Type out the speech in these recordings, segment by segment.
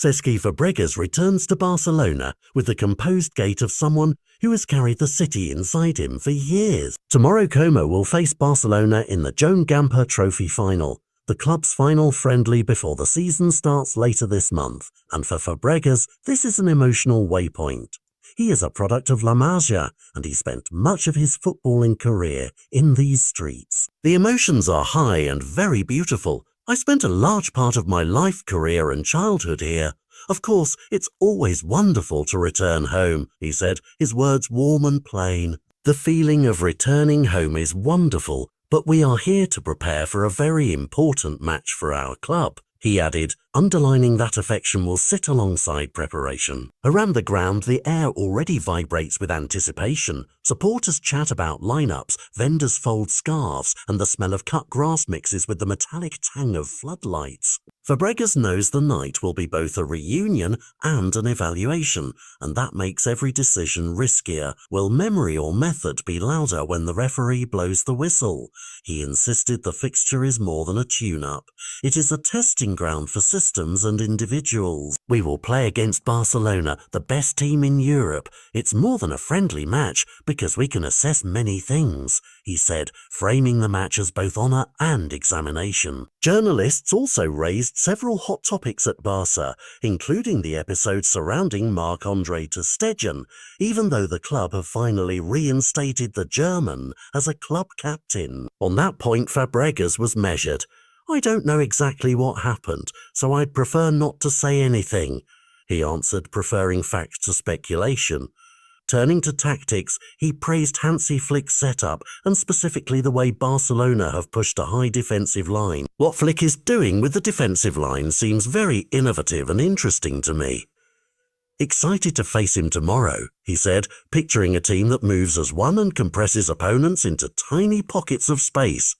Cesc Fabregas returns to Barcelona with the composed gait of someone who has carried the city inside him for years. Tomorrow Como will face Barcelona in the Joan Gamper Trophy final, the club's final friendly before the season starts later this month, and for Fabregas, this is an emotional waypoint. He is a product of La Masia, and he spent much of his footballing career in these streets. The emotions are high and very beautiful. I spent a large part of my life, career and childhood here. Of course, it's always wonderful to return home, he said, his words warm and plain. The feeling of returning home is wonderful, but we are here to prepare for a very important match for our club, he added, underlining that affection will sit alongside preparation. Around the ground, the air already vibrates with anticipation. Supporters chat about lineups, vendors fold scarves, and the smell of cut grass mixes with the metallic tang of floodlights. Fabregas knows the night will be both a reunion and an evaluation, and that makes every decision riskier. Will memory or method be louder when the referee blows the whistle? He insisted the fixture is more than a tune-up. It is a testing ground for systems and individuals. We will play against Barcelona, the best team in Europe. It's more than a friendly match because we can assess many things, he said, framing the match as both honour and examination. Journalists also raised several hot topics at Barca, including the episode surrounding Marc-Andre to Stegen, even though the club have finally reinstated the German as a club captain. On that point, Fabregas was measured. I don't know exactly what happened, so I'd prefer not to say anything, he answered, preferring fact to speculation. Turning to tactics, he praised Hansi Flick's setup and specifically the way Barcelona have pushed a high defensive line. What Flick is doing with the defensive line seems very innovative and interesting to me. Excited to face him tomorrow, he said, picturing a team that moves as one and compresses opponents into tiny pockets of space.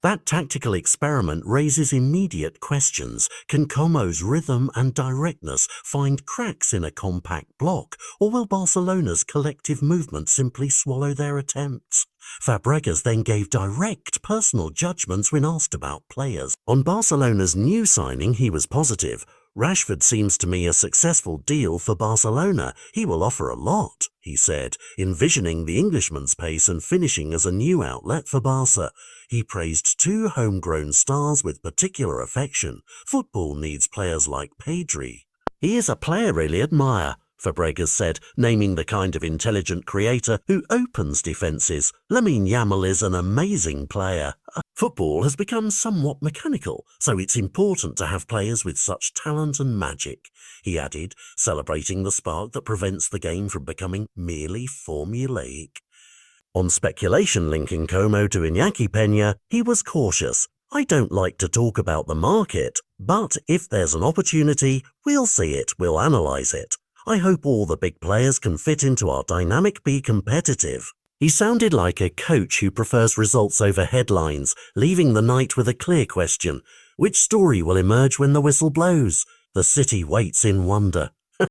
That tactical experiment raises immediate questions. Can Como's rhythm and directness find cracks in a compact block, or will Barcelona's collective movement simply swallow their attempts? Fabregas then gave direct personal judgments when asked about players. On Barcelona's new signing, he was positive. Rashford seems to me a successful deal for Barcelona. He will offer a lot, he said, envisioning the Englishman's pace and finishing as a new outlet for Barca. He praised two homegrown stars with particular affection. Football needs players like Pedri. He is a player I really admire, Fabregas said, naming the kind of intelligent creator who opens defences. Yamal is an amazing player. Football has become somewhat mechanical, so it's important to have players with such talent and magic, he added, celebrating the spark that prevents the game from becoming merely formulaic. On speculation linking Como to Iñaki Peña, he was cautious. I don't like to talk about the market, but if there's an opportunity, we'll see it, we'll analyse it. I hope all the big players can fit into our dynamic, be competitive. He sounded like a coach who prefers results over headlines, leaving the night with a clear question. Which story will emerge when the whistle blows? The city waits in wonder.